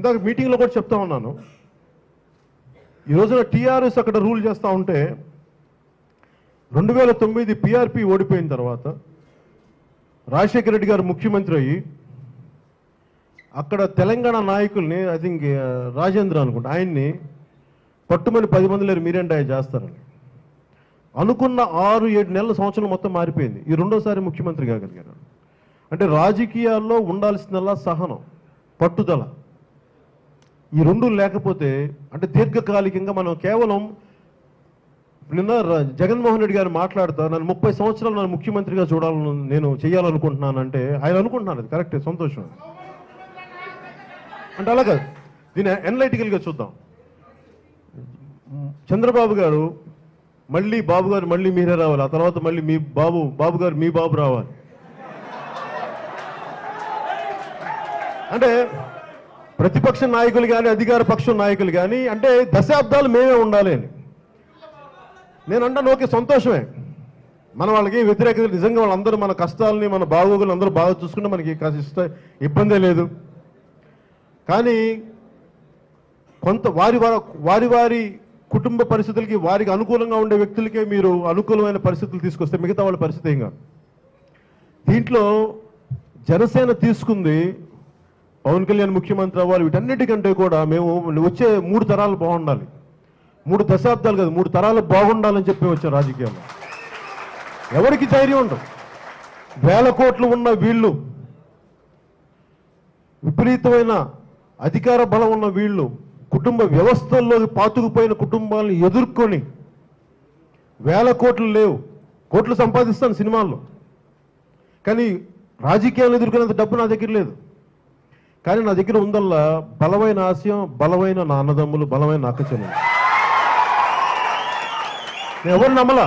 ఇందాక మీటింగ్లో కూడా చెప్తా ఉన్నాను. ఈ రోజున టీఆర్ఎస్ అక్కడ రూల్ చేస్తూ ఉంటే 2009 పీఆర్పీ ఓడిపోయిన తర్వాత రాజశేఖర రెడ్డి గారు ముఖ్యమంత్రి అయ్యి అక్కడ తెలంగాణ నాయకుల్ని ఐ థింక్ రాజేంద్ర అనుకుంటా ఆయన్ని పట్టుమని 10 మంది లేరు మీరేంటి ఆయన చేస్తారని అనుకున్న 6-7 నెలల సంవత్సరం మొత్తం మారిపోయింది. ఈ రెండోసారి ముఖ్యమంత్రి కాగలిగారు. అంటే రాజకీయాల్లో ఉండాల్సిందల్లా సహనం, పట్టుదల. ఈ రెండు లేకపోతే అంటే దీర్ఘకాలికంగా మనం కేవలం నిన్న జగన్మోహన్ రెడ్డి గారు మాట్లాడుతా నన్ను 30 సంవత్సరాలు నన్ను ముఖ్యమంత్రిగా చూడాలని నేను చేయాలనుకుంటున్నానంటే ఆయన అనుకుంటున్నారు, అది కరెక్టే, సంతోషం. అంటే అలా కాదు, దీన్ని ఎనలైటికల్గా చూద్దాం. చంద్రబాబు గారు మళ్ళీ బాబు గారు మళ్ళీ మీరే రావాలి, ఆ తర్వాత మళ్ళీ మీ బాబు గారు మీ బాబు రావాలి. అంటే ప్రతిపక్ష నాయకులు కానీ అధికార పక్షం నాయకులు కానీ అంటే దశాబ్దాలు మేమే ఉండాలి అని నేను అంటాను. ఓకే, సంతోషమే, మన వాళ్ళకి వ్యతిరేకత నిజంగా వాళ్ళందరూ మన కష్టాలని మన బాగోగులు అందరూ బాగా చూసుకుంటే మనకి ఇబ్బందే లేదు. కానీ కొంత వారి కుటుంబ పరిస్థితులకి వారికి అనుకూలంగా ఉండే వ్యక్తులకే మీరు అనుకూలమైన పరిస్థితులు తీసుకొస్తే మిగతా వాళ్ళ పరిస్థితి ఏం కాదు. దీంట్లో జనసేన తీసుకుంది పవన్ కళ్యాణ్ ముఖ్యమంత్రి అవ్వాలి, వీటన్నిటికంటే కూడా మేము వచ్చే 3 తరాలు బాగుండాలి, 3 దశాబ్దాలు కాదు 3 తరాలు బాగుండాలని చెప్పి వచ్చే రాజకీయాల్లో ఎవరికి ధైర్యం ఉండదు. 1000 కోట్లు ఉన్న వీళ్ళు, విపరీతమైన అధికార బలం ఉన్న వీళ్ళు, కుటుంబ వ్యవస్థల్లో పాతుకుపోయిన కుటుంబాలను ఎదుర్కొని 1000 కోట్లు లేవు, కోట్లు సంపాదిస్తాను సినిమాల్లో, కానీ రాజకీయాలు ఎదుర్కొనేంత డబ్బు నా దగ్గర లేదు. కానీ నా దగ్గర ఉందల్లా బలమైన ఆశయం, బలమైన నా అన్నదమ్ములు, బలమైన అక్క చెల్లెలు. నేను ఎవరు నమ్మలా.